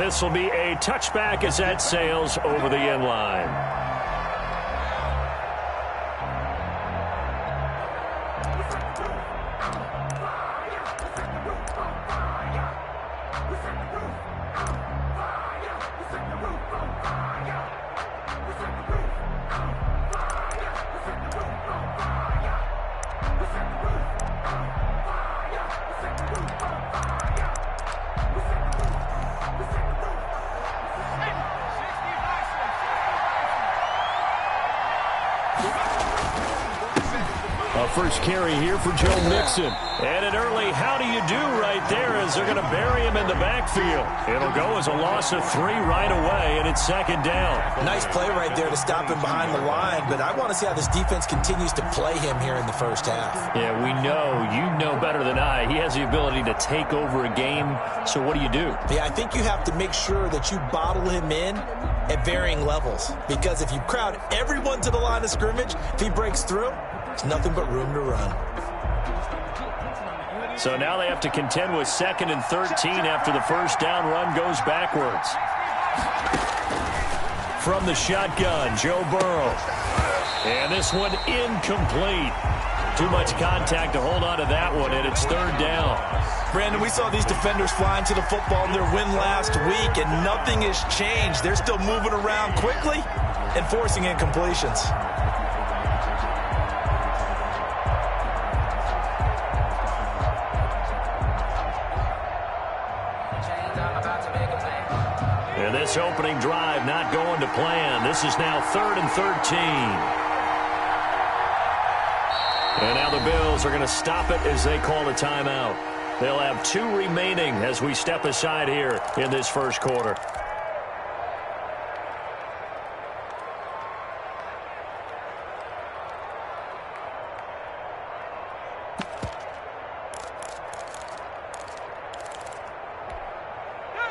this will be a touchback as that sails over the end line. First carry here for Joe Mixon. And an early how do you do right there as they're going to bury him in the backfield. It'll go as a loss of 3 right away, and it's second down. Nice play right there to stop him behind the line, but I want to see how this defense continues to play him here in the first half. Yeah, we know. You know better than I. He has the ability to take over a game, so what do you do? Yeah, I think you have to make sure that you bottle him in at varying levels, because if you crowd everyone to the line of scrimmage, if he breaks through, there's nothing but room to run. So now they have to contend with 2nd and 13 after the first down run goes backwards. From the shotgun, Joe Burrow. And this one incomplete. Too much contact to hold on to that one, and it's 3rd down. Brandon, we saw these defenders flying to the football in their win last week, and nothing has changed. They're still moving around quickly and forcing incompletions. And this opening drive not going to plan. This is now 3rd and 13. And now the Bills are going to stop it as they call a timeout. They'll have 2 remaining as we step aside here in this first quarter.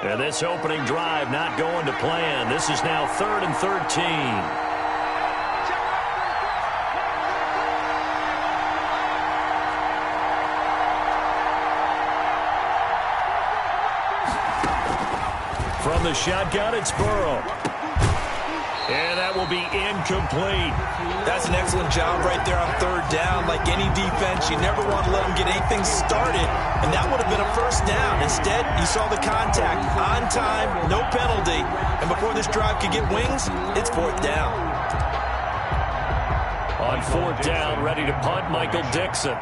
And this opening drive not going to plan. This is now 3rd and 13. From the shotgun, it's Burrow. And that will be incomplete. That's an excellent job right there on 3rd down. Like any defense, you never want to let them get anything started. And that would have been a first down. Instead, you saw the contact. On time, no penalty. And before this drive could get wings, it's 4th down. On 4th down, ready to punt, Michael Dixon.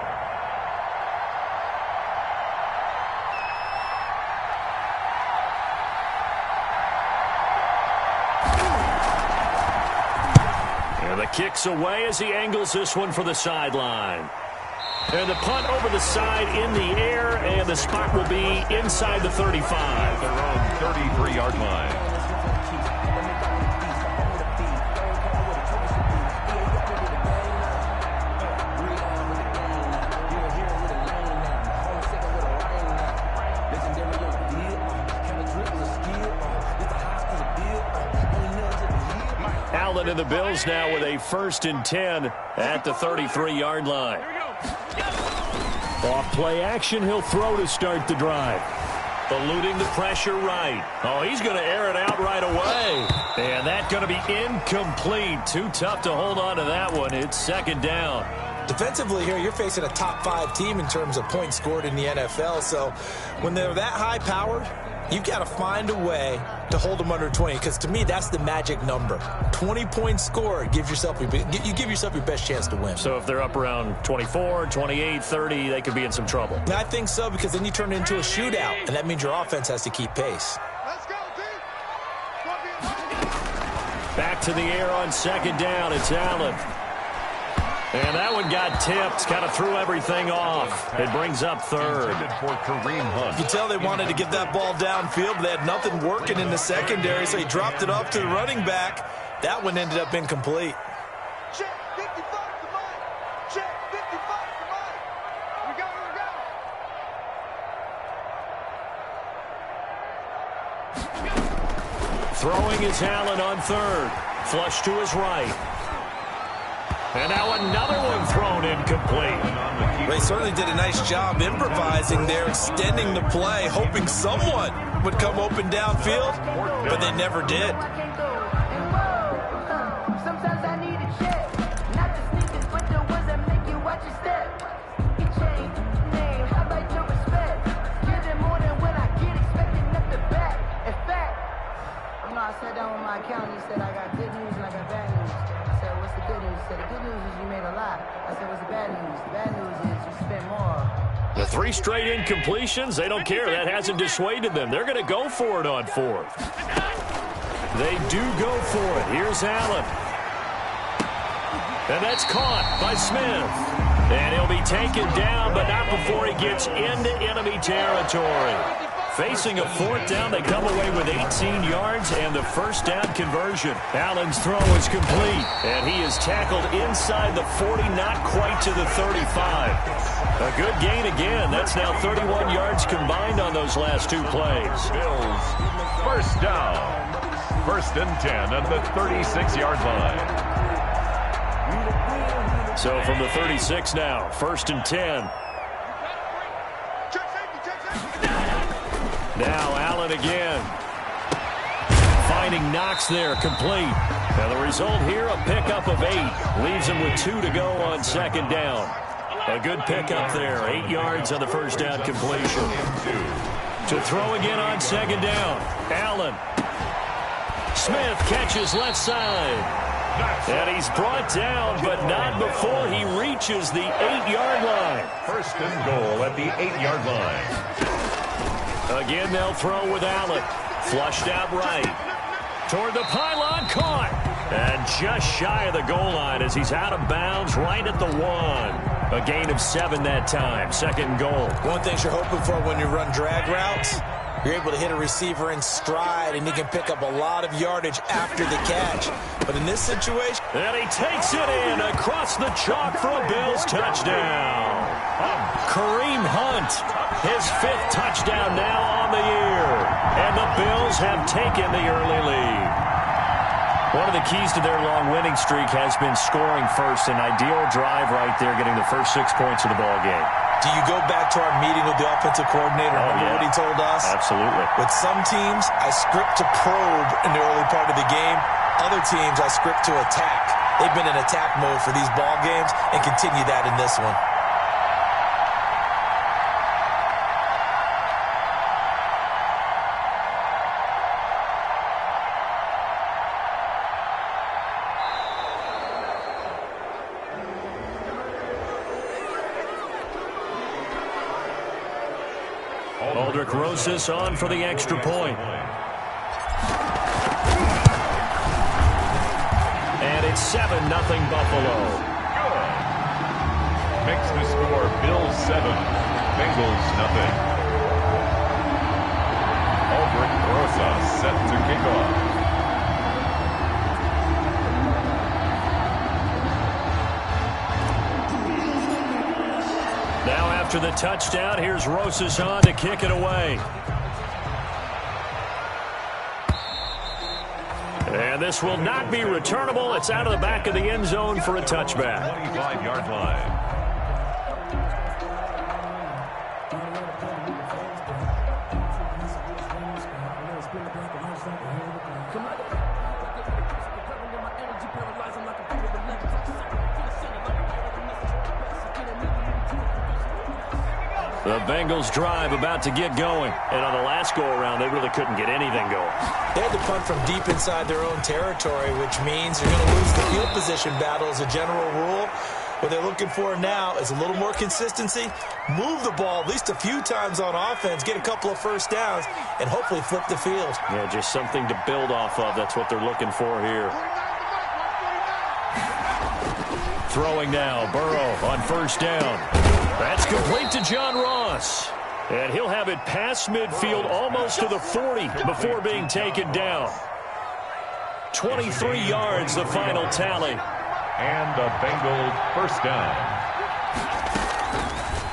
Kicks away as he angles this one for the sideline. And the punt over the side in the air, and the spot will be inside the 35. Their own 33-yard line. And the Bills now with a 1st and 10 at the 33-yard line. Off play action, he'll throw to start the drive. Eluding the pressure right. Oh, he's going to air it out right away. And that's going to be incomplete. Too tough to hold on to that one. It's 2nd down. Defensively here, you're facing a top 5 team in terms of points scored in the NFL. So when they're that high-powered, you've got to find a way to hold them under 20, because to me, that's the magic number. 20 points scored, you give yourself your best chance to win. So if they're up around 24, 28, 30, they could be in some trouble. I think so, because then you turn it into a shootout, and that means your offense has to keep pace. Let's go, team. Back to the air on 2nd down. It's Allen. And that one got tipped, kind of threw everything off. It brings up 3rd. For Kareem Hunt. You can tell they wanted to get that ball downfield, but they had nothing working in the secondary, so he dropped it off to the running back. That one ended up incomplete. Check 55 to Mike. Check 55 to Mike. We go, we go. Throwing is Allen on 3rd. Flush to his right. And now another one thrown incomplete. They certainly did a nice job improvising there, extending the play, hoping someone would come open downfield, but they never did. Sometimes I need a check, not the sneakers, but the ones that make you watch your step. He changed name, how about your respect? Give them more than when I get expecting up the back. In fact, I sat down with my accountant. He said I got good news and I got bad news. I said, what's the good news? He said, the good news is you made a lot. I said, what's the bad news? The bad news is you spent more. The 3 straight incompletions, they don't care. That hasn't dissuaded them. They're going to go for it on 4th. They do go for it. Here's Allen. And that's caught by Smith. And he'll be taken down, but not before he gets into enemy territory. Facing a 4th down, they come away with 18 yards and the first down conversion. Allen's throw is complete, and he is tackled inside the 40, not quite to the 35. A good gain again. That's now 31 yards combined on those last 2 plays. Bills, first down. 1st and 10 at the 36-yard line. So from the 36 now, 1st and 10. Now Allen again. Finding Knox there, complete. Now the result here, a pickup of 8. Leaves him with 2 to go on 2nd down. A good pickup there, 8 yards on the first down completion. To throw again on 2nd down. Allen. Smith catches left side. And he's brought down, but not before he reaches the 8-yard line. 1st and goal at the 8-yard line. Again, they'll throw with Allen. Flushed out right. Toward the pylon, caught. And just shy of the goal line as he's out of bounds right at the 1. A gain of 7 that time. 2nd goal. One thing you're hoping for when you run drag routes, you're able to hit a receiver in stride, and he can pick up a lot of yardage after the catch. But in this situation... And he takes it in across the chalk for a Bills touchdown. Kareem Hunt, his 5th touchdown now on the year. And the Bills have taken the early lead. One of the keys to their long winning streak has been scoring first. An ideal drive right there, getting the first 6 points of the ball game. Do you go back to our meeting with the offensive coordinator? Remember what he told us? Absolutely. With some teams, I script to probe in the early part of the game. Other teams, I script to attack. They've been in attack mode for these ball games and continue that in this one. Aldrich Rosas on for the extra point. And it's 7-0 Buffalo. Good. Makes the score Bills 7, Bengals 0. Aldrich Rosas set to kick off. Now after the touchdown, here's Rosas on to kick it away. And this will not be returnable. It's out of the back of the end zone for a touchback. 25-yard line. The Bengals drive about to get going. And on the last go-around, they really couldn't get anything going. They had to punt from deep inside their own territory, which means you're going to lose the field position battle as a general rule. What they're looking for now is a little more consistency, move the ball at least a few times on offense, get a couple of first downs, and hopefully flip the field. Yeah, just something to build off of. That's what they're looking for here. Throwing now, Burrow on first down. That's complete to John Ross. And he'll have it past midfield almost to the 40 before being taken down. 23 yards, the final tally. And a Bengals first down.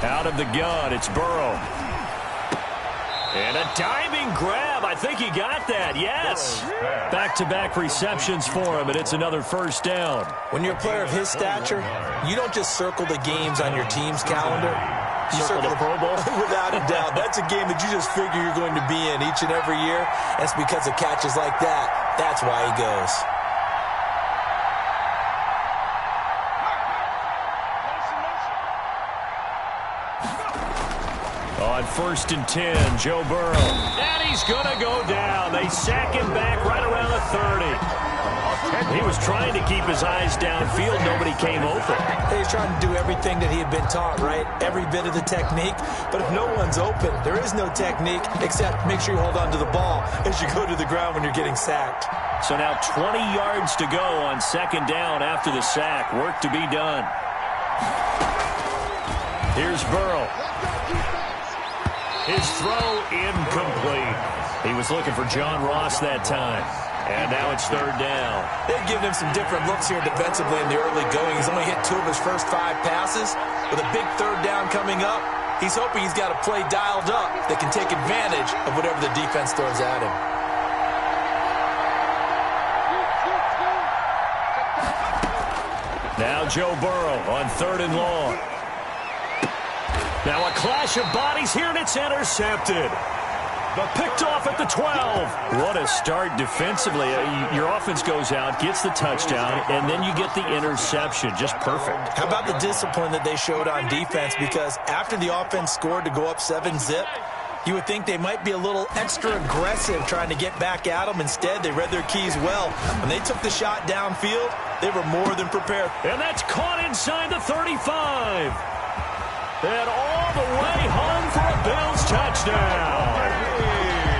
Out of the gun, it's Burrow. And a diving grab. I think he got that. Yes. Back-to-back receptions for him, and it's another first down. When you're a player of his stature, you don't just circle the games on your team's calendar. You Circle the Pro Bowl? Without a doubt. That's a game that you just figure you're going to be in each and every year. And it's because of catches like that. That's why he goes. On 1st and 10, Joe Burrow. And he's going to go down. They sack him back right around the 30. He was trying to keep his eyes downfield. Nobody came open. He's trying to do everything that he had been taught, right? Every bit of the technique. But if no one's open, there is no technique except make sure you hold on to the ball as you go to the ground when you're getting sacked. So now 20 yards to go on 2nd down after the sack. Work to be done. Here's Burrow. His throw incomplete. He was looking for John Ross that time. And now it's 3rd down. They've given him some different looks here defensively in the early going. He's only hit 2 of his first 5 passes. With a big 3rd down coming up, he's hoping he's got a play dialed up that can take advantage of whatever the defense throws at him. Now Joe Burrow on 3rd and long. Now a clash of bodies here, and it's intercepted. But picked off at the 12. What a start defensively. Your offense goes out, gets the touchdown, and then you get the interception. Just perfect. How about the discipline that they showed on defense? Because after the offense scored to go up 7-zip, you would think they might be a little extra aggressive trying to get back at them. Instead, they read their keys well. When they took the shot downfield, they were more than prepared. And that's caught inside the 35. And all the way home for a Bills touchdown.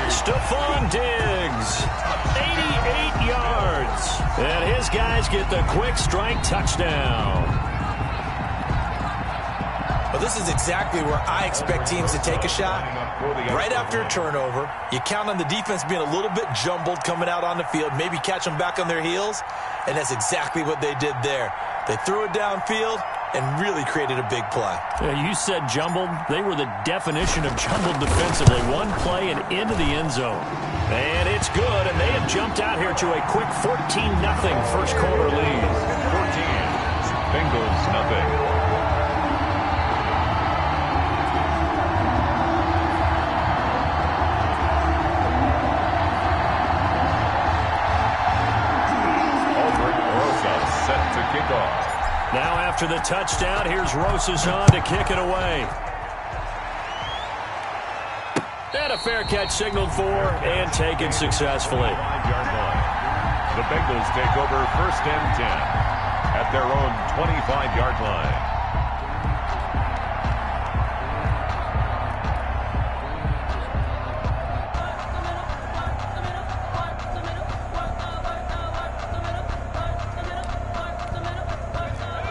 Stephon Diggs, 88 yards. And his guys get the quick strike touchdown. Well, this is exactly where I expect teams to take a shot. Right after a turnover, you count on the defense being a little bit jumbled coming out on the field, maybe catch them back on their heels, and that's exactly what they did there. They threw it downfield and really created a big play. Yeah, you said jumbled. They were the definition of jumbled defensively. One play and into the end zone. And it's good, and they have jumped out here to a quick 14-0 first quarter lead. 14. Bengals nothing. Set to kick off. Now after the touchdown, here's Rosas on to kick it away. And a fair catch signaled for and taken successfully. 5-yard line. The Bengals take over 1st and 10 at their own 25-yard line.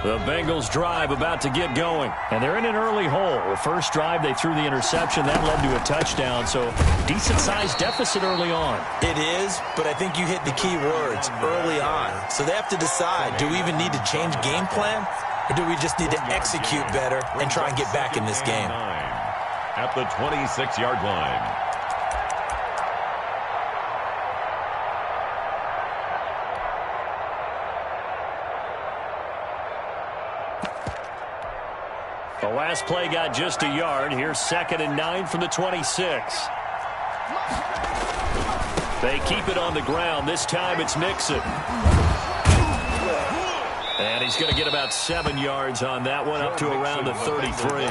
The Bengals drive about to get going. And they're in an early hole. The first drive, they threw the interception. That led to a touchdown. So decent-sized deficit early on. It is, but I think you hit the key words early on. So they have to decide, do we even need to change game plan? Or do we just need to execute better and try and get back in this game? At the 26-yard line. The last play got just a yard. Here's 2nd and 9 from the 26. They keep it on the ground. This time it's Mixon. And he's going to get about 7 yards on that one, up to around the 33.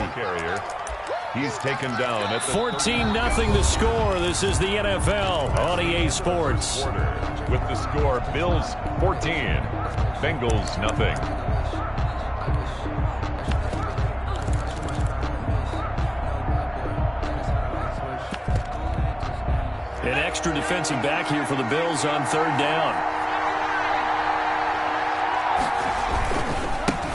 He's taken down at 14-0 the score. This is the NFL on EA Sports. With the score, Bills 14, Bengals nothing. An extra defensive back here for the Bills on 3rd down.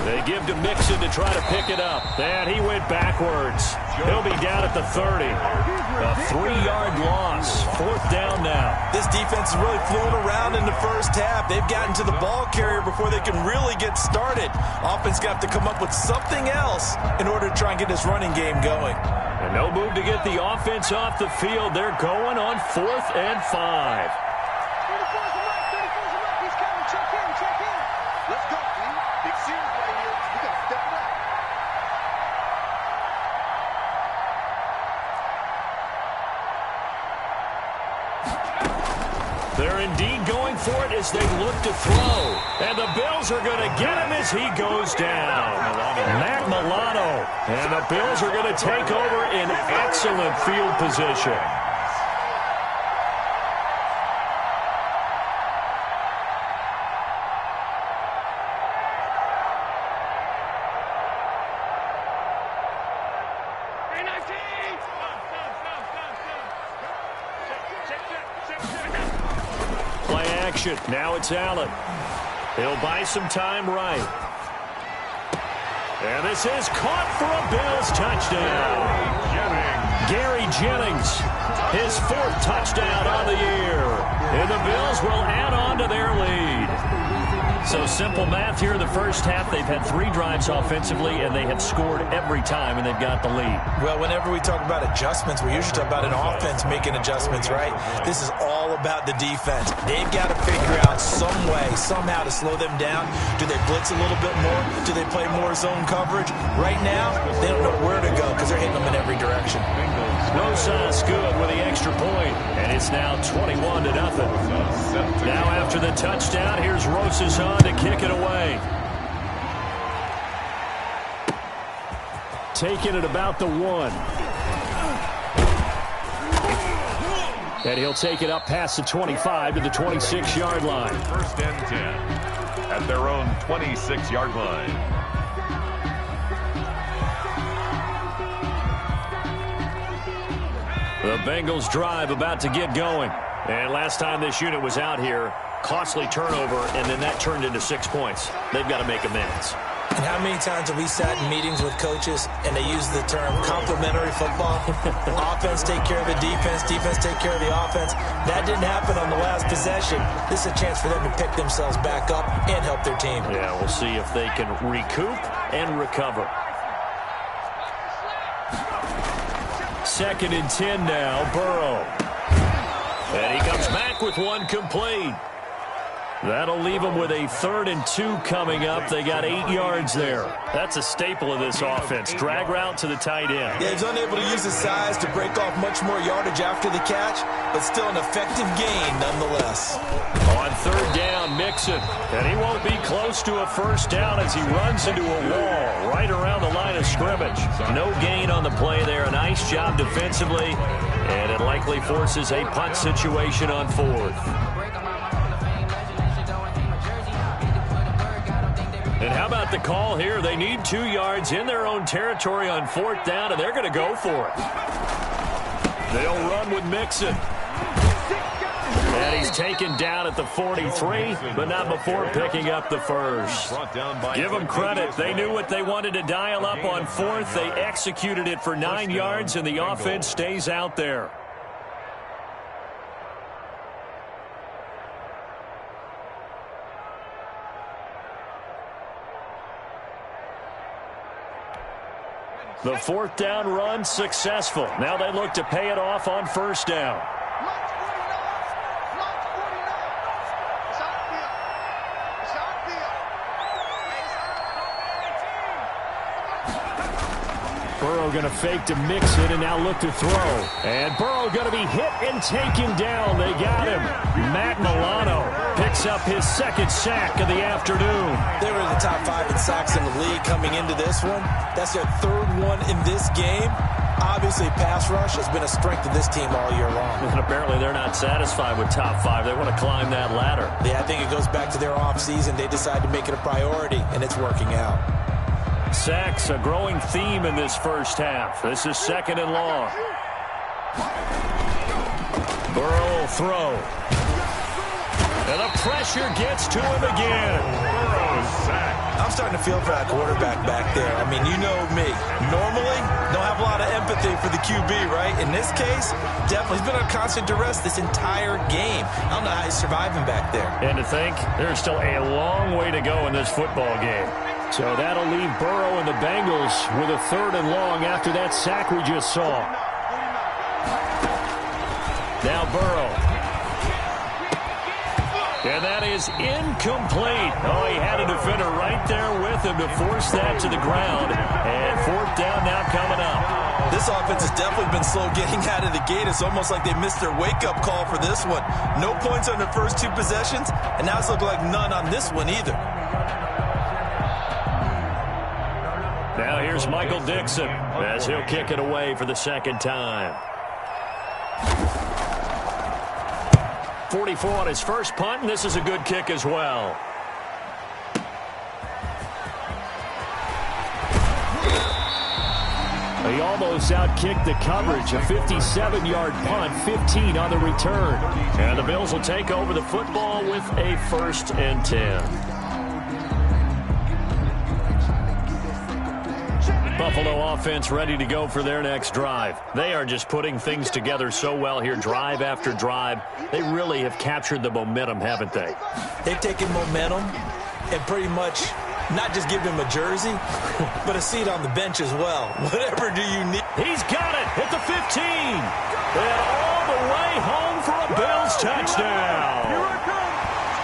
They give to Mixon to try to pick it up. And he went backwards. He'll be down at the 30. A 3-yard loss. 4th down now. This defense is really flown around in the first half. They've gotten to the ball carrier before they can really get started. Offense got to come up with something else in order to try and get this running game going. And no move to get the offense off the field. They're going on 4th and 5. 34's a mark. 34's a mark. He's coming. Check in. Check in. Let's go, team. Big series right here. We got to step it up. They're indeed going for it as they look to throw. And the Bills are going to get him as he goes down. Matt Milano. And the Bills are going to take over in excellent field position. Play action. Now it's Allen. He'll buy some time right. And this is caught for a Bills touchdown. Gary Jennings, his 4th touchdown on the year. And the Bills will add on to their lead. So simple math here in the first half. They've had 3 drives offensively, and they have scored every time, and they've got the lead. Well, whenever we talk about adjustments, we usually talk about an offense making adjustments, right? This is all about the defense. They've got to figure out some way, somehow to slow them down. Do they blitz a little bit more? Do they play more zone coverage? Right now, they don't know where to go because they're hitting them in every direction. Rosas good with the extra point, and it's now 21-0. Now after the touchdown, here's Rosas on to kick it away. Taking it about the 1. And he'll take it up past the 25 to the 26-yard line. 1st and 10 at their own 26-yard line. The Bengals drive about to get going. And last time this unit was out here, costly turnover, and then that turned into 6 points. They've got to make amends. And how many times have we sat in meetings with coaches and they use the term complementary football? Offense take care of the defense, defense take care of the offense. That didn't happen on the last possession. This is a chance for them to pick themselves back up and help their team. Yeah, we'll see if they can recoup and recover. 2nd and 10 now, Burrow. And he comes back with one complete. That'll leave them with a 3rd and 2 coming up. They got 8 yards there. That's a staple of this offense. Drag route to the tight end. Yeah, he's unable to use his size to break off much more yardage after the catch, but still an effective gain nonetheless. On 3rd down, Mixon. And he won't be close to a 1st down as he runs into a wall right around the line of scrimmage. No gain on the play there. A nice job defensively. And it likely forces a punt situation on 4th. And how about the call here? They need 2 yards in their own territory on 4th down, and they're going to go for it. They'll run with Mixon. And he's taken down at the 43, but not before picking up the 1st. Give them credit. They knew what they wanted to dial up on 4th. They executed it for 9 yards, and the offense stays out there. The 4th down run successful. Now they look to pay it off on 1st down. Burrow going to fake to Mixon and now look to throw. And Burrow going to be hit and taken down. They got him. Matt Milano picks up his 2nd sack of the afternoon. They were in the top 5 in sacks in the league coming into this one. That's their 3rd one in this game. Obviously, pass rush has been a strength of this team all year long. And apparently they're not satisfied with top 5. They want to climb that ladder. Yeah, I think it goes back to their offseason. They decided to make it a priority, and it's working out. Sacks, a growing theme in this first half. This is 2nd and long. Burrow will throw. And the pressure gets to him again. Burrow's sacked. I'm starting to feel for that quarterback back there. I mean, you know me. Normally, don't have a lot of empathy for the QB, right? In this case, definitely. He's been on constant duress this entire game. I don't know how he's surviving back there. And to think, there's still a long way to go in this football game. So that'll leave Burrow and the Bengals with a 3rd and long after that sack we just saw. Now Burrow. And that is incomplete. Oh, he had a defender right there with him to force that to the ground. And 4th down now coming up. This offense has definitely been slow getting out of the gate. It's almost like they missed their wake-up call for this one. No points on their first 2 possessions, and now it's looking like none on this one either. Now here's Michael Dixon as he'll kick it away for the 2nd time. 44 on his first punt, and this is a good kick as well. He almost outkicked the coverage. A 57-yard punt, 15 on the return. And the Bills will take over the football with a 1st and 10. Buffalo offense ready to go for their next drive. They are just putting things together so well here, drive after drive. They really have captured the momentum, haven't they? They've taken momentum and pretty much not just given him a jersey, but a seat on the bench as well. Whatever do you need. He's got it at the 15. And all the way home for a Bills touchdown.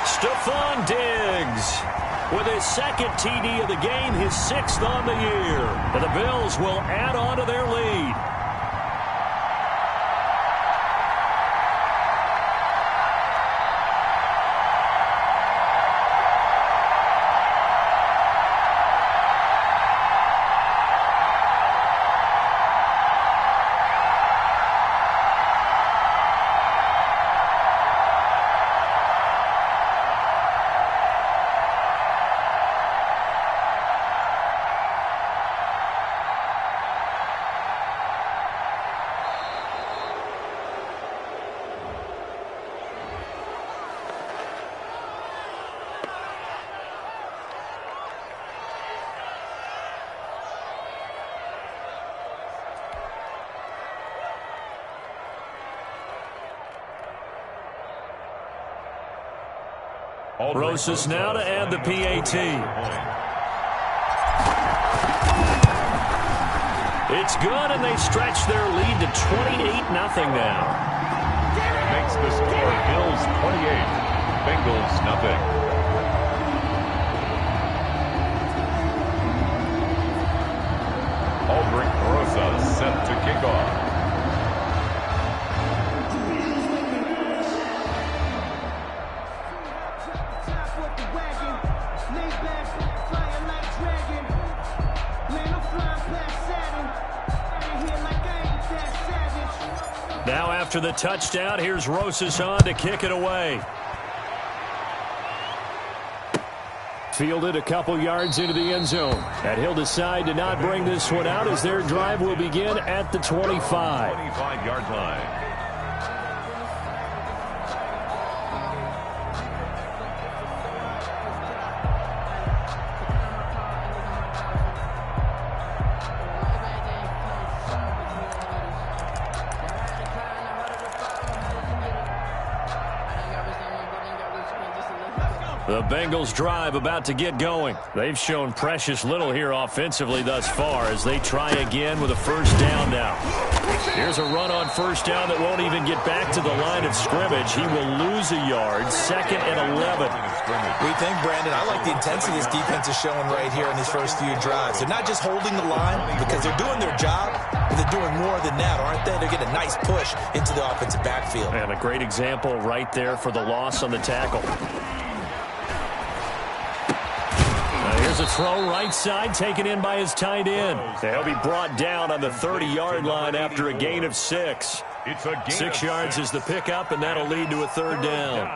Stephon Diggs with his 2nd TD of the game, his 6th on the year. And the Bills will add on to their lead. Rosas now to add the PAT. It's good, and they stretch their lead to 28-0 now. Makes the score Bills 28, Bengals nothing. Aldrich Rosas set to kick off. Now after the touchdown, here's Rosas on to kick it away. Fielded a couple yards into the end zone. And he'll decide to not bring this one out as their drive will begin at the 25. 25-yard line. The Bengals drive about to get going. They've shown precious little here offensively thus far as they try again with a 1st down now. Here's a run on 1st down that won't even get back to the line of scrimmage. He will lose a yard, 2nd and 11. We think, Brandon, I like the intensity this defense is showing right here in these first few drives. They're not just holding the line because they're doing their job, but they're doing more than that, aren't they? They're getting a nice push into the offensive backfield. And a great example right there for the loss on the tackle. Here's a throw right side taken in by his tight end. He'll be brought down on the 30-yard line after a gain of 6. 6 yards is the pickup, and that'll lead to a 3rd down.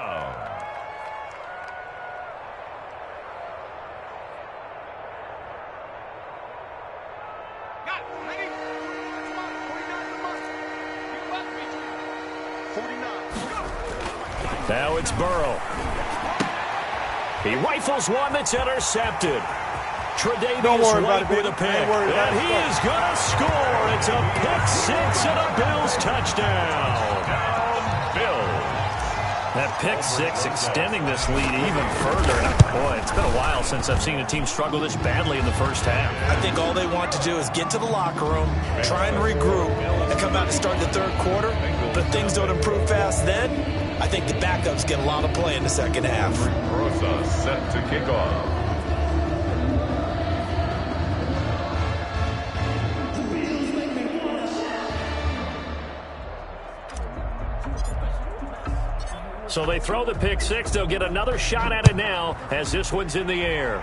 Now it's Burrow. He rifles one that's intercepted. Tre'Davious White with a pick. And he is going to score. It's a pick 6 and a Bills touchdown. Bills. That pick six extending this lead even further. Boy, it's been a while since I've seen a team struggle this badly in the first half. I think all they want to do is get to the locker room, try and regroup, and come out and start the third quarter. But if things don't improve fast then, I think the backups get a lot of play in the second half. Rosa set to kick off. So they throw the pick six. They'll get another shot at it now as this one's in the air.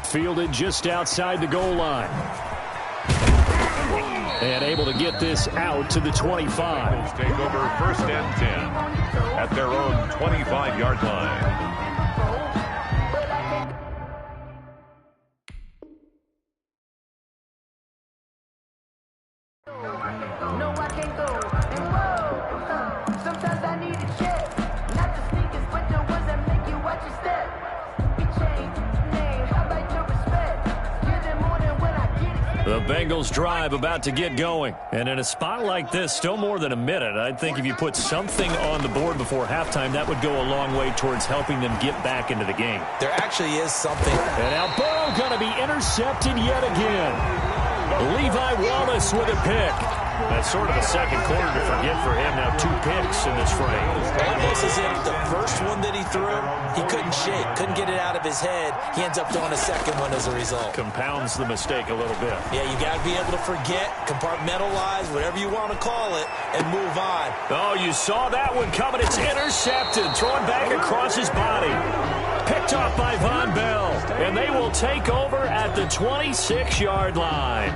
Fielded just outside the goal line. And able to get this out to the 25. Take over first and 10 at their own 25-yard line. The Bengals drive about to get going. And in a spot like this, still more than a minute, I think if you put something on the board before halftime, that would go a long way towards helping them get back into the game. There actually is something. And now Burrow going to be intercepted yet again. Levi Wallace with a pick. That's sort of a second quarter to forget for him. Now 2 picks in this frame. Almost as if the first one that he threw, he couldn't shake, couldn't get it out of his head. He ends up throwing a second one as a result. Compounds the mistake a little bit. Yeah, you got to be able to forget, compartmentalize, whatever you want to call it, and move on. Oh, you saw that one coming. It's intercepted. Thrown back across his body. Picked off by Von Bell. And they will take over at the 26-yard line.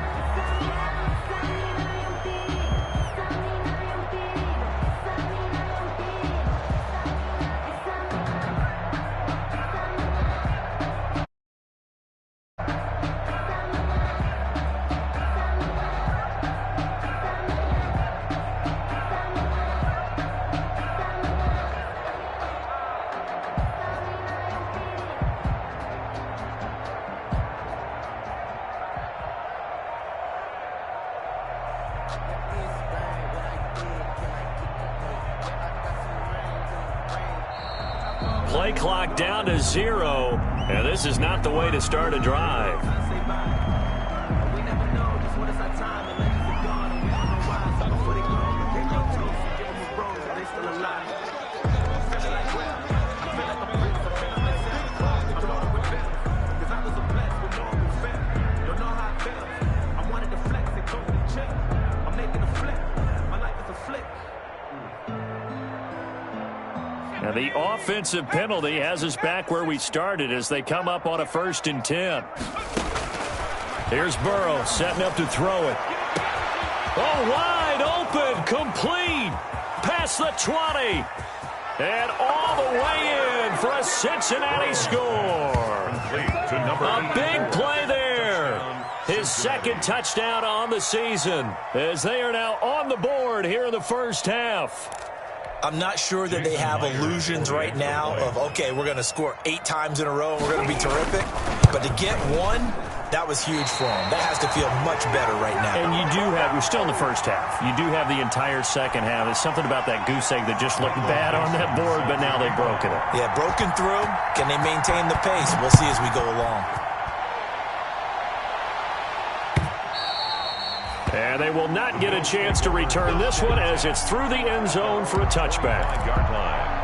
Play clock down to 0, and this is not the way to start a drive. Now the offensive penalty has us back where we started as they come up on a 1st and 10. Here's Burrow setting up to throw it. Oh, wide open, complete, past the 20, and all the way in for a Cincinnati score. A big play there. His second touchdown on the season as they are now on the board here in the first half. I'm not sure that they have illusions right now of, okay, we're going to score 8 times in a row and we're going to be terrific. But to get one, that was huge for them. That has to feel much better right now. And you do have, we're still in the first half. You do have the entire second half. There's something about that goose egg that just looked bad on that board, but now they've broken it. Yeah, broken through. Can they maintain the pace? We'll see as we go along. And they will not get a chance to return this one as it's through the end zone for a touchback. Yard line.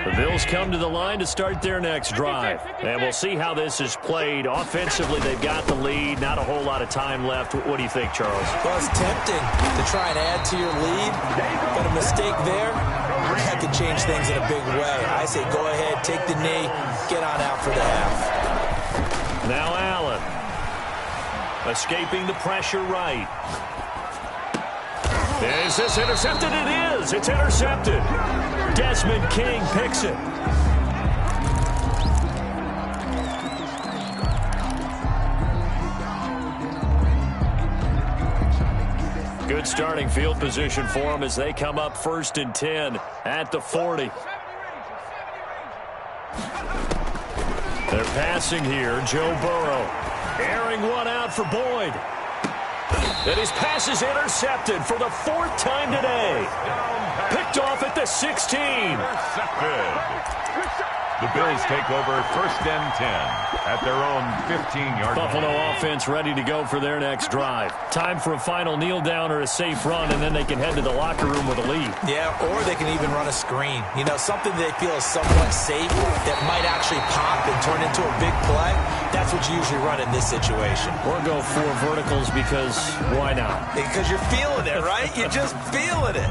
The Bills come to the line to start their next drive. And we'll see how this is played. Offensively, they've got the lead. Not a whole lot of time left. What do you think, Charles? Well, it's tempting to try and add to your lead, but a mistake there, that could change things in a big way. I say go ahead, take the knee, get on out for the half. Now Allen. Escaping the pressure right. Is this intercepted? It is. It's intercepted. Desmond King picks it. Good starting field position for them as they come up 1st and 10 at the 40. They're passing here. Joe Burrow airing one out for Boyd. And his pass is intercepted for the 4th time today. Picked off at the 16. Intercepted. The Bills take over 1st and 10 at their own 15-yard line. Buffalo offense ready to go for their next drive. Time for a final kneel down or a safe run, and then they can head to the locker room with a lead. Yeah, or they can even run a screen. You know, something they feel is somewhat safe that might actually pop and turn into a big play. That's what you usually run in this situation. Or go 4 verticals because why not? Because you're feeling it, right? You're just feeling it.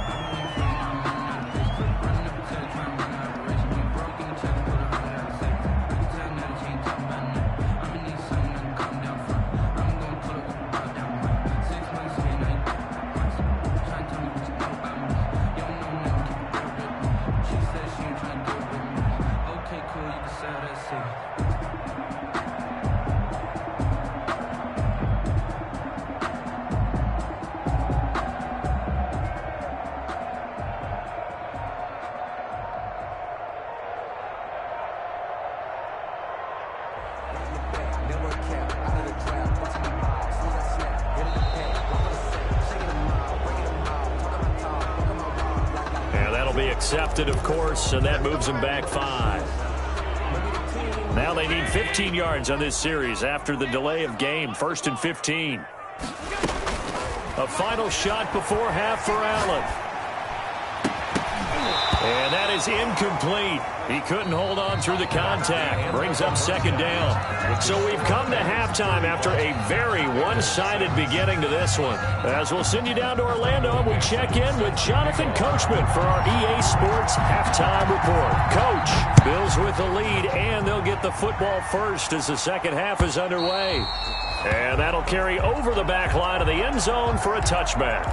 Accepted, of course, and that moves them back 5. Now they need 15 yards on this series after the delay of game. 1st and 15. A final shot before half for Allen. And that is incomplete. He couldn't hold on through the contact. Brings up 2nd down. So we've come to halftime after a very one-sided beginning to this one. As we'll send you down to Orlando, and we check in with Jonathan Coachman for our EA Sports Halftime Report. Coach, Bills with the lead, and they'll get the football first as the second half is underway. And that'll carry over the back line of the end zone for a touchback.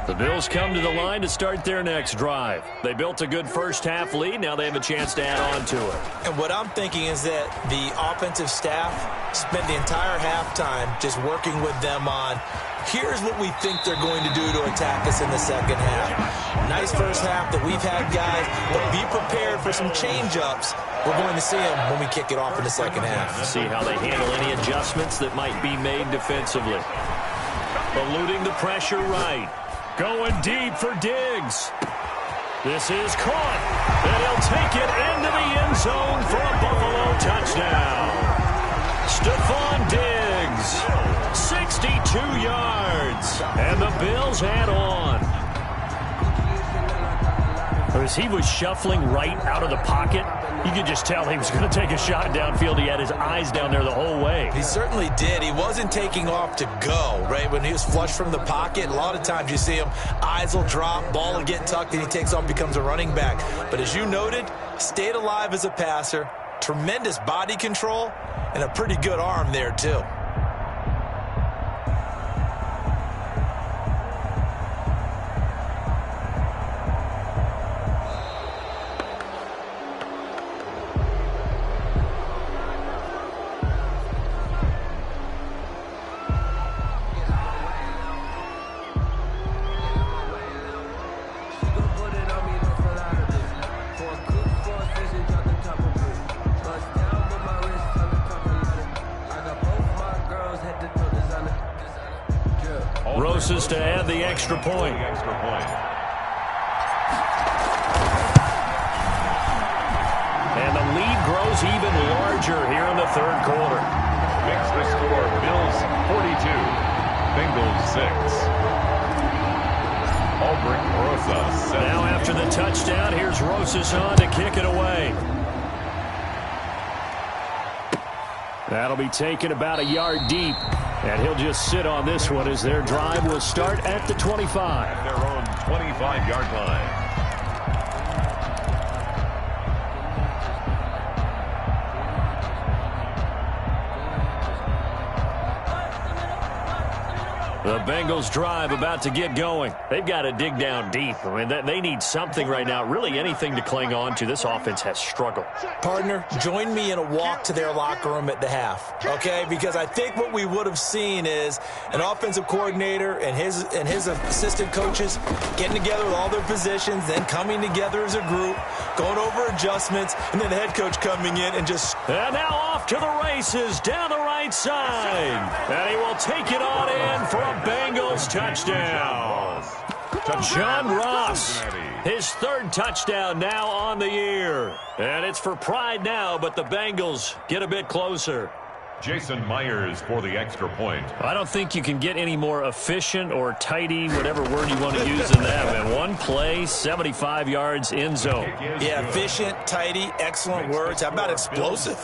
The Bills come to the line to start their next drive. They built a good first half lead. Now they have a chance to add on to it. And what I'm thinking is that the offensive staff spent the entire halftime just working with them on, here's what we think they're going to do to attack us in the second half. Nice first half that we've had, guys, but be prepared for some change-ups. We're going to see them when we kick it off in the second half. See how they handle any adjustments that might be made defensively. Eluding the pressure right. Going deep for Diggs. This is caught. And he'll take it into the end zone for a Buffalo touchdown. Stephon Diggs, 62 yards. And the Bills add on. As he was shuffling right out of the pocket, you could just tell he was going to take a shot downfield. He had his eyes down there the whole way. He certainly did. He wasn't taking off to go, right? When he was flushed from the pocket, a lot of times you see him, eyes will drop, ball will get tucked, and he takes off, becomes a running back. But as you noted, stayed alive as a passer, tremendous body control, and a pretty good arm there, too. To add the extra point. And the lead grows even larger here in the third quarter. Makes the score Bills 42, Bengals 6. Albrecht Rosas. Now after the touchdown, here's Rosas on to kick it away. That'll be taken about a yard deep. And he'll just sit on this one as their drive will start at the 25. At their own 25-yard line. The Bengals drive about to get going. They've got to dig down deep. I mean, they need something right now, really anything to cling on to. This offense has struggled. Partner, join me in a walk to their locker room at the half, okay? Because I think what we would have seen is an offensive coordinator and his assistant coaches getting together with all their positions, then coming together as a group, going over adjustments, and then the head coach coming in and just... And now off to the races down the right side. And he will take it on in for a Bengals touchdown. John Ross, his third touchdown now on the year. And it's for pride now, but the Bengals get a bit closer. Jason Myers for the extra point. I don't think you can get any more efficient or tidy, whatever word you want to use in that, man. One play, 75 yards, end zone. Yeah, efficient, tidy, excellent words. How about explosive?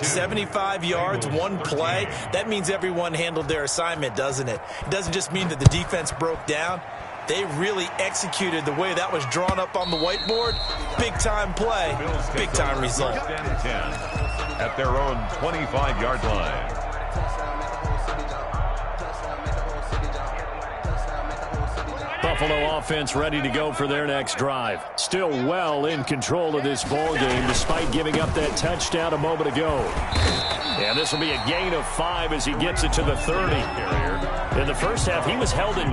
75 yards, one play. That means everyone handled their assignment, doesn't it? It doesn't just mean that the defense broke down. They really executed the way that was drawn up on the whiteboard. Big-time play, big-time result. At their own 25-yard line. Buffalo offense ready to go for their next drive. Still well in control of this ball game despite giving up that touchdown a moment ago. And this will be a gain of 5 as he gets it to the 30. In the first half, he was held in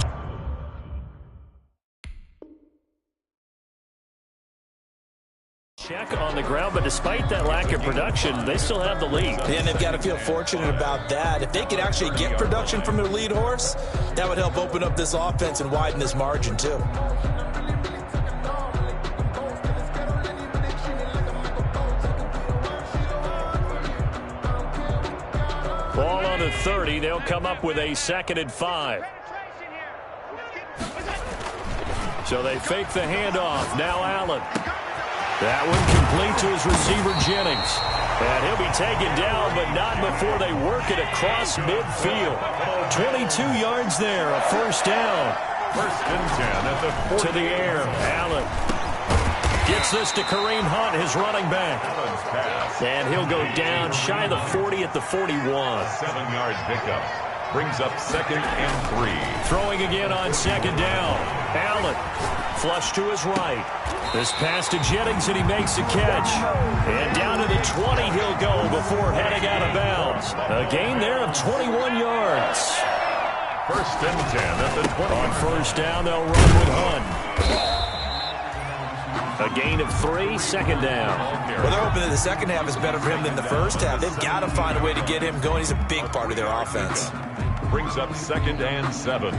check on the ground, but despite that lack of production, they still have the lead. And they've got to feel fortunate about that. If they could actually get production from their lead horse, that would help open up this offense and widen this margin too. Ball on the 30. They'll come up with a 2nd and 5. So they fake the handoff. Now Allen. That one complete to his receiver, Jennings. And he'll be taken down, but not before they work it across midfield. 22 yards there, a first down. First and 10 at the 40. To the air, Allen. Gets this to Kareem Hunt, his running back. And he'll go down shy of the 40 at the 41. 7-yard pickup. Brings up 2nd and 3. Throwing again on 2nd down. Allen, flush to his right. This pass to Jennings, and he makes a catch. And down to the 20 he'll go before heading out of bounds. A gain there of 21 yards. First and 10 at the 20. On first down, they'll run with Hunt. A gain of 3, 2nd down. Well, they're hoping that the second half is better for him than the first half. They've got to find a way to get him going. He's a big part of their offense. Brings up 2nd and 7.